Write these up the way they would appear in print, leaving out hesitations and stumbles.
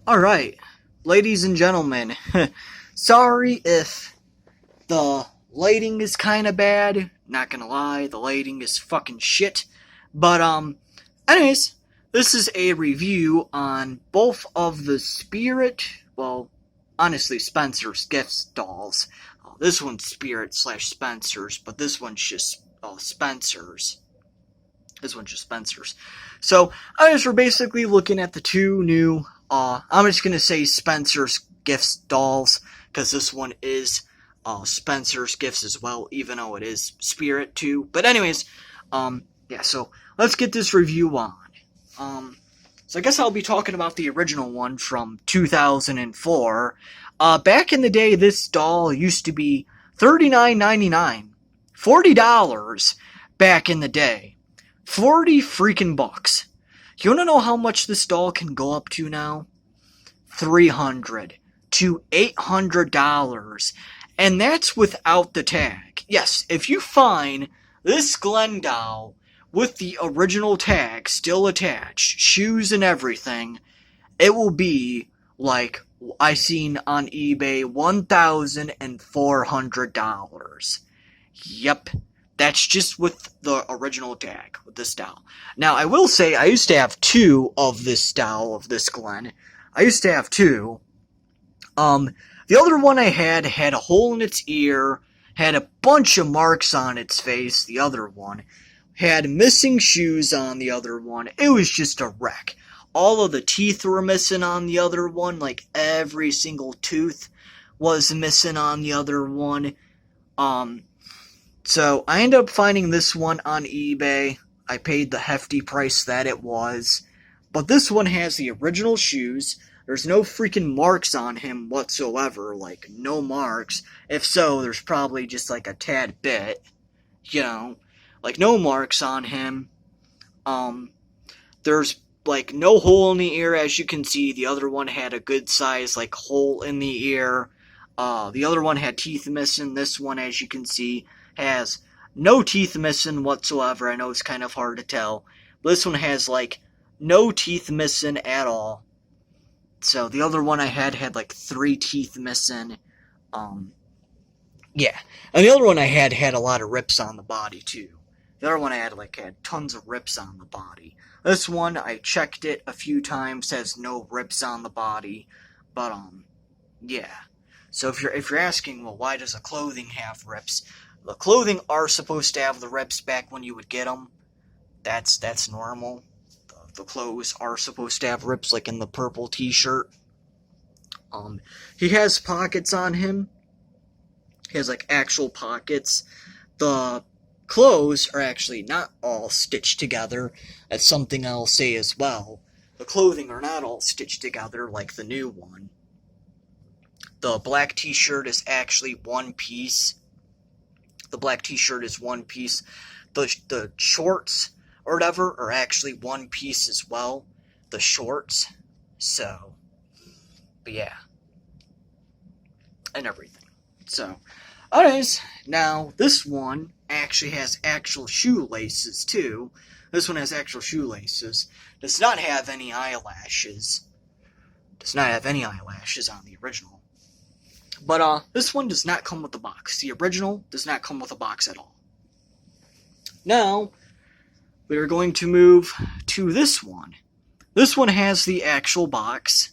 Alright, ladies and gentlemen, sorry if the lighting is kinda bad. Not gonna lie, the lighting is fucking shit. But, anyways, this is a review on both of the Spirit, well, honestly, Spencer's Gifts dolls. This one's Spirit slash Spencer's, but this one's just Spencer's. This one's just Spencer's. So, we're basically looking at the two new, I'm just gonna say Spencer's Gifts dolls, because this one is Spencer's Gifts as well, even though it is Spirit too. But anyways, yeah, so let's get this review on. So I guess I'll be talking about the original one from 2004. Back in the day, this doll used to be $39.99, $40 back in the day. 40 freaking bucks. You wanna know how much this doll can go up to now? $300 to $800. And that's without the tag. Yes, if you find this Glen doll with the original tag still attached, shoes and everything, it will be like I seen on eBay $1,400. Yep. That's just with the original tag, with this doll. Now, I will say, I used to have two of this doll, of this Glen. I used to have two. The other one I had a hole in its ear, had a bunch of marks on its face, the other one. Had missing shoes on the other one. It was just a wreck. All of the teeth were missing on the other one, like every single tooth was missing on the other one. So I ended up finding this one on eBay. I paid the hefty price that it was. But this one has the original shoes. There's no freaking marks on him whatsoever. Like, no marks. If so, there's probably just like a tad bit. You know? Like, no marks on him. There's like no hole in the ear, as you can see. The other one had a good size like hole in the ear. The other one had teeth missing. This one, as you can see, has no teeth missing whatsoever. I know it's kind of hard to tell, but this one has like no teeth missing at all. So the other one I had like 3 teeth missing. Yeah, and the other one I had a lot of rips on the body too. The other one I had tons of rips on the body. This one, I checked it a few times, has no rips on the body. But yeah. So if you're asking, well, why does the clothing have rips? The clothing are supposed to have the rips back when you would get them. That's normal. The clothes are supposed to have rips, like in the purple t-shirt. He has pockets on him. He has like actual pockets. The clothes are actually not all stitched together. That's something I'll say as well. The clothing are not all stitched together like the new one. The black t-shirt is actually one piece. The black t-shirt is one piece. The shorts or whatever are actually one piece as well. The shorts. So, but yeah. And everything. So, anyways, now this one actually has actual shoelaces too. This one has actual shoelaces. Does not have any eyelashes. Does not have any eyelashes on the original. But this one does not come with the box. The original does not come with a box at all. Now, we are going to move to this one. This one has the actual box.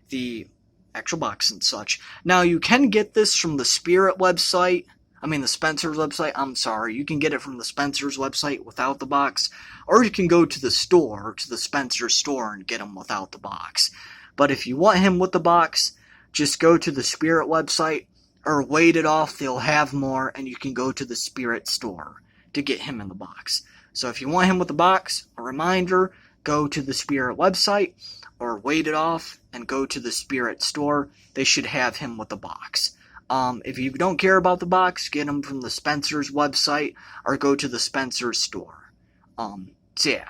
The actual box and such. Now, you can get this from the Spirit website. I mean, the Spencer's website. I'm sorry. You can get it from the Spencer's website without the box. Or you can go to the store, to the Spencer's store, and get him without the box. But if you want him with the box, just go to the Spirit website, or wait it off, they'll have more, and you can go to the Spirit store to get him in the box. So if you want him with the box, a reminder, go to the Spirit website, or wait it off, and go to the Spirit store. They should have him with the box. If you don't care about the box, get him from the Spencer's website, or go to the Spencer's store. So yeah.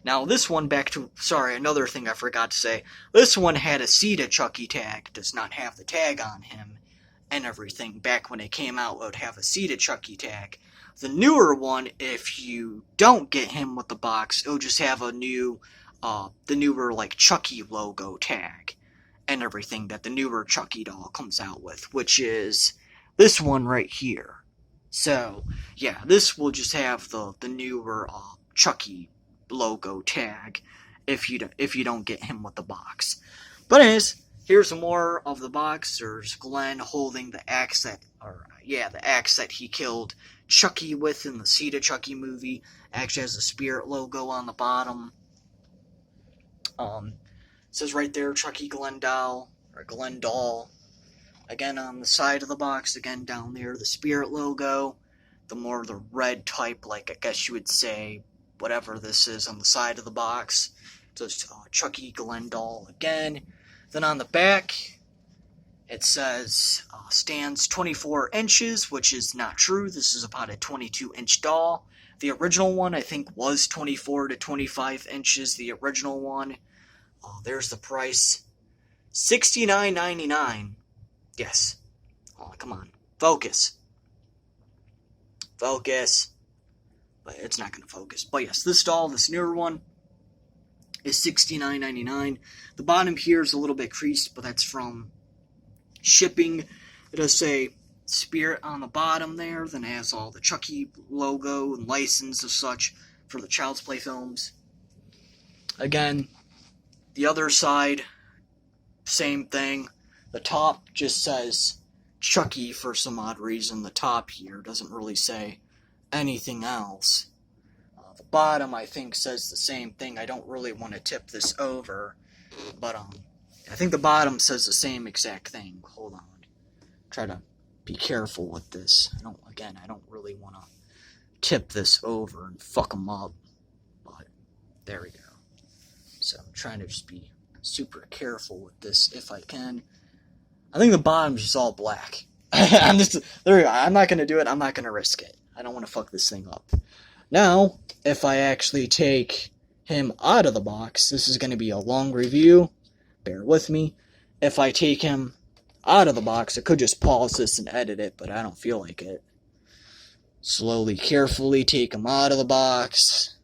Now, this one, another thing I forgot to say. This one had a Sita Chucky tag. Does not have the tag on him and everything. Back when it came out, it would have a Sita Chucky tag. The newer one, if you don't get him with the box, it'll just have a new the newer, like, Chucky logo tag and everything that the newer Chucky doll comes out with, which is this one right here. So, yeah, this will just have the newer Chucky logo tag if you don't get him with the box. But anyways, here's more of the box. There's Glen holding the axe the axe that he killed Chucky with in the Seed of Chucky movie. Actually has a spirit logo on the bottom. It says right there, Chucky Glen doll, or Glen doll. Again, on the side of the box, again down there, the spirit logo. The red type, like I guess you would say, whatever this is on the side of the box. So it's Chucky Glen doll again. Then on the back, it says stands 24 inches, which is not true. This is about a 22-inch doll. The original one, I think, was 24 to 25 inches. The original one. There's the price. $69.99. Yes. Oh, come on. Focus. Focus. But it's not going to focus. But yes, this doll, this newer one, is $69.99. The bottom here is a little bit creased, but that's from shipping. It does say Spirit on the bottom there. Then it has all the Chucky logo and license and such for the Child's Play films. Again, the other side, same thing. The top just says Chucky for some odd reason. The top here doesn't really say anything else. The bottom, I think, says the same thing. I don't really want to tip this over, but I think the bottom says the same exact thing. Hold on. Try to be careful with this. I don't really want to tip this over and fuck them up, but there we go. So I'm trying to just be super careful with this if I can. I think the bottom's just all black. There we go. I'm not going to do it. I'm not going to risk it. I don't want to fuck this thing up. Now, if I actually take him out of the box, this is going to be a long review. Bear with me. If I take him out of the box, I could just pause this and edit it, but I don't feel like it. Slowly, carefully take him out of the box.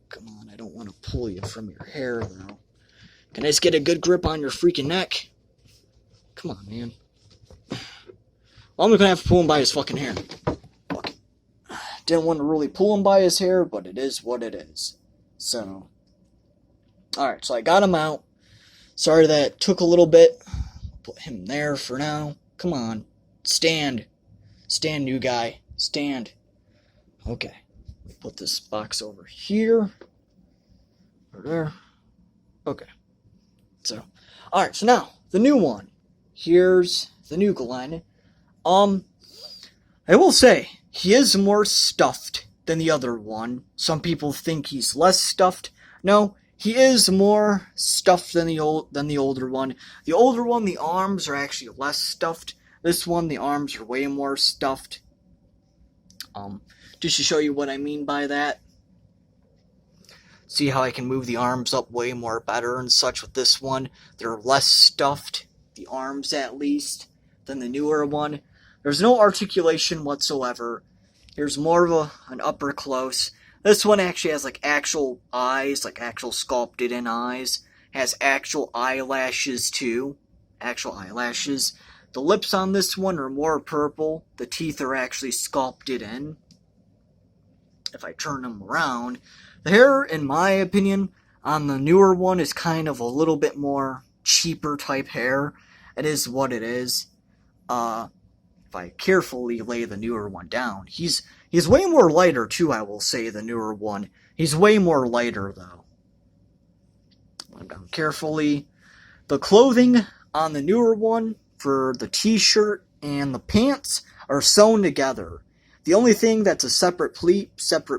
Come on, I don't want to pull you from your hair, though. Can I just get a good grip on your freaking neck? Come on, man. Well, I'm going to have to pull him by his fucking hair. Fuck. Didn't want to really pull him by his hair, but it is what it is. So, alright, so I got him out. Sorry that took a little bit. Put him there for now. Come on. Stand. Stand, new guy. Stand. Okay. Put this box over here. Over there. Okay. So, alright, so now, the new one. Here's the new Glen. I will say, he is more stuffed than the other one. Some people think he's less stuffed. No, he is more stuffed than the older one. The older one, the arms are actually less stuffed. This one, the arms are way more stuffed. Just to show you what I mean by that. See how I can move the arms up way more better and such with this one. They're less stuffed, the arms at least, than the newer one. There's no articulation whatsoever. Here's more of an upper close. This one actually has like actual eyes, like actual sculpted in eyes. Has actual eyelashes too. Actual eyelashes. The lips on this one are more purple. The teeth are actually sculpted in. If I turn them around. The hair, in my opinion, on the newer one is kind of a little bit more cheaper type hair. It is what it is. If I carefully lay the newer one down, he's way more lighter too, I will say, the newer one. He's way more lighter, though. Lay down carefully. The clothing on the newer one, for the t-shirt and the pants, are sewn together. The only thing that's a separate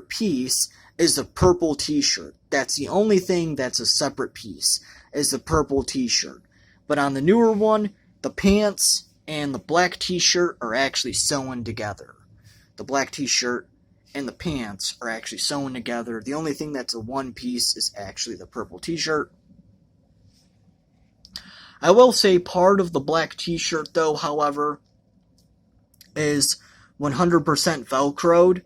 piece is the purple t-shirt. That's the only thing that's a separate piece, is the purple t-shirt. But on the newer one, the pants and the black t-shirt are actually sewn together. The black t-shirt and the pants are actually sewn together. The only thing that's a one piece is actually the purple t-shirt. I will say part of the black t-shirt, though, however, is 100% Velcroed.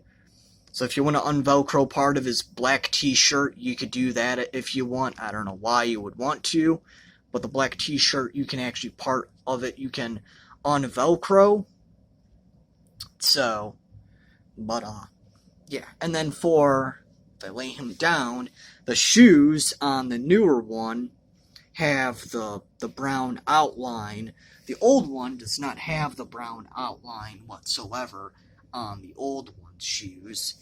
So if you want to unvelcro part of his black t-shirt, you could do that if you want. I don't know why you would want to, but the black t-shirt, you can actually, part of it, you can unvelcro. So, but, yeah. And then if I lay him down, the shoes on the newer one have the brown outline. The old one does not have the brown outline whatsoever on the old one's shoes.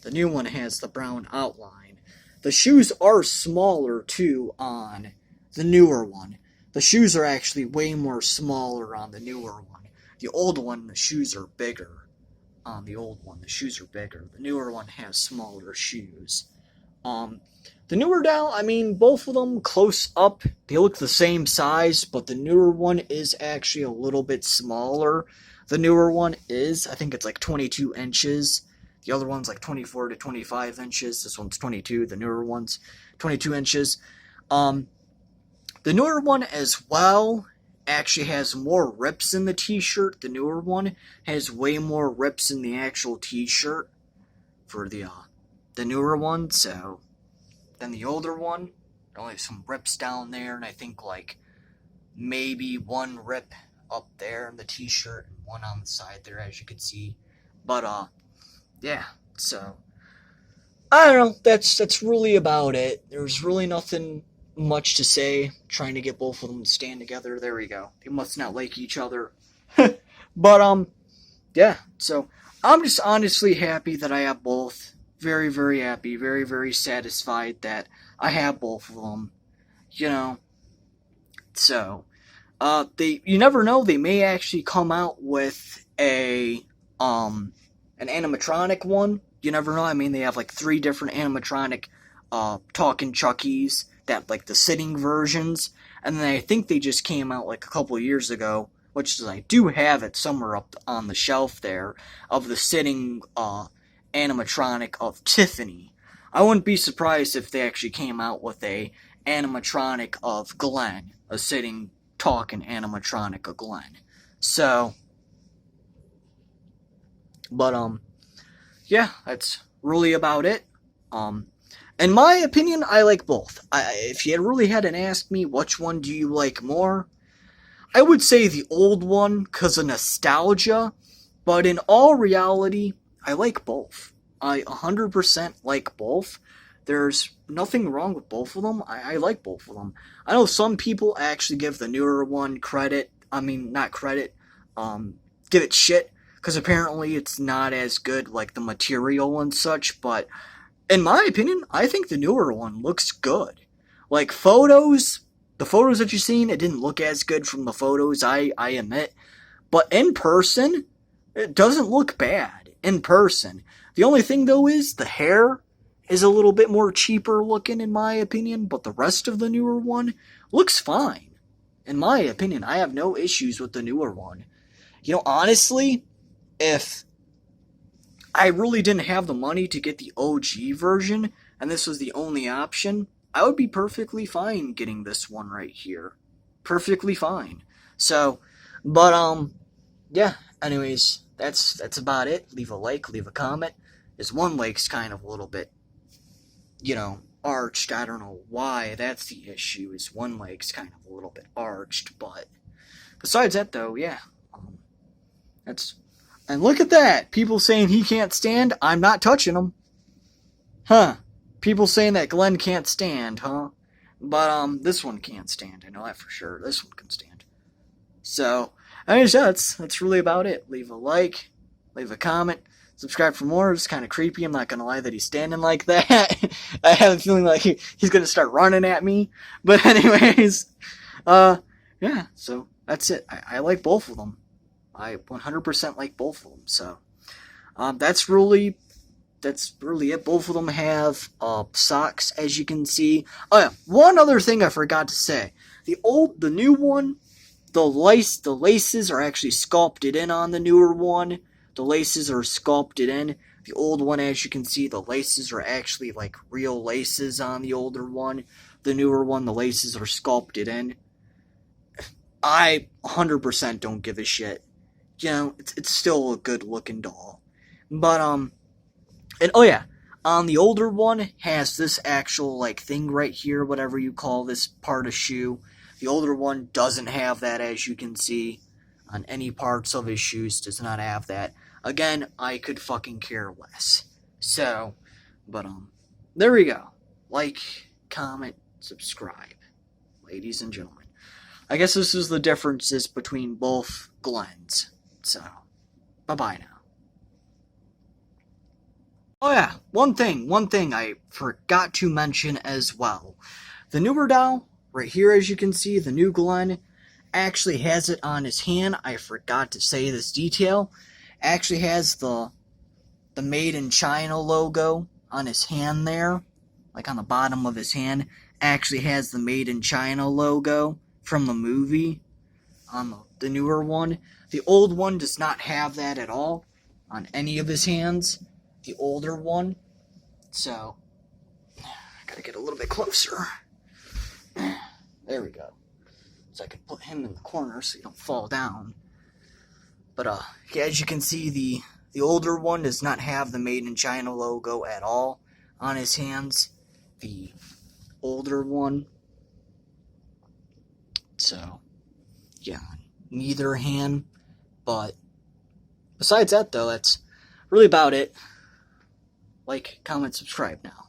The new one has the brown outline. The shoes are smaller, too, on the newer one. The shoes are actually way more smaller on the newer one. The old one, the shoes are bigger. On the old one, the shoes are bigger. The newer one has smaller shoes. The newer doll, I mean, both of them close up, they look the same size, but the newer one is actually a little bit smaller. The newer one is, I think it's like 22 inches. The other one's like 24 to 25 inches. This one's 22. The newer one's 22 inches. The newer one as well actually has more rips in the t-shirt. The newer one has way more rips in the actual t-shirt for the newer one, so than the older one. Only have some rips down there, and I think like maybe one rip up there in the t-shirt and one on the side there, as you can see. But yeah, so I don't know, that's really about it. There's really nothing much to say. Trying to get both of them to stand together. There we go. They must not like each other. But yeah, so I'm just honestly happy that I have both. Very, very happy, very, very satisfied that I have both of them, you know. So, you never know, they may actually come out with an animatronic one. You never know. I mean, they have like 3 different animatronic, talking Chuckies, that, like, the sitting versions, and then I think they just came out like a couple years ago, which is, I do have it somewhere up on the shelf there, of the sitting, animatronic of Tiffany. I wouldn't be surprised if they actually came out with a animatronic of Glen, a sitting, talking animatronic of Glen. So, but yeah, that's really about it. In my opinion, I like both. If you really hadn't asked me which one do you like more, I would say the old one because of nostalgia, but in all reality, I like both. I 100% like both. There's nothing wrong with both of them. I like both of them. I know some people actually give the newer one credit. I mean, not credit. Give it shit. Because apparently it's not as good, like the material and such. But in my opinion, I think the newer one looks good. Like photos, the photos that you've seen, it didn't look as good from the photos, I admit. But in person, it doesn't look bad. In person. The only thing, though, is the hair is a little bit more cheaper looking, in my opinion, but the rest of the newer one looks fine. In my opinion, I have no issues with the newer one. You know, honestly, if I really didn't have the money to get the OG version, and this was the only option, I would be perfectly fine getting this one right here. Perfectly fine. So, but, yeah, anyways, that's about it. Leave a like, leave a comment. His one leg's kind of a little bit, you know, arched. I don't know why that's the issue. His one leg's kind of a little bit arched, but besides that, though, yeah. And look at that. People saying he can't stand. I'm not touching him. Huh. People saying that Glen can't stand, huh? But, this one can't stand. I know that for sure. This one can stand. So, anyways, that's really about it. Leave a like, leave a comment, subscribe for more. It's kind of creepy. I'm not going to lie that he's standing like that. I have a feeling like he's going to start running at me. But anyways, yeah, so that's it. I like both of them. I 100% like both of them. So, that's really it. Both of them have socks, as you can see. Oh yeah, one other thing I forgot to say. The new one, the laces are actually sculpted in on the newer one. The laces are sculpted in. The old one, as you can see, the laces are actually like real laces on the older one. The newer one, the laces are sculpted in. I 100% don't give a shit. You know, it's still a good looking doll. But, And oh yeah, the older one has this actual like thing right here, whatever you call this part of shoe. The older one doesn't have that, as you can see. On any parts of his shoes, does not have that. Again, I could fucking care less. So, but there we go. Like, comment, subscribe, ladies and gentlemen. I guess this is the differences between both Glens. So, bye-bye now. Oh yeah, one thing I forgot to mention as well. The newer doll, right here as you can see, the new Glen, actually has it on his hand. I forgot to say this detail. Actually has the Made in China logo on his hand there. Like on the bottom of his hand. Actually has the Made in China logo from the movie on the newer one. The old one does not have that at all on any of his hands. The older one. So, I gotta get a little bit closer. There we go. So I can put him in the corner so you don't fall down. But yeah, as you can see, the older one does not have the Made in China logo at all on his hands. The older one. So, yeah, neither hand. But besides that, though, that's really about it. Like, comment, subscribe now.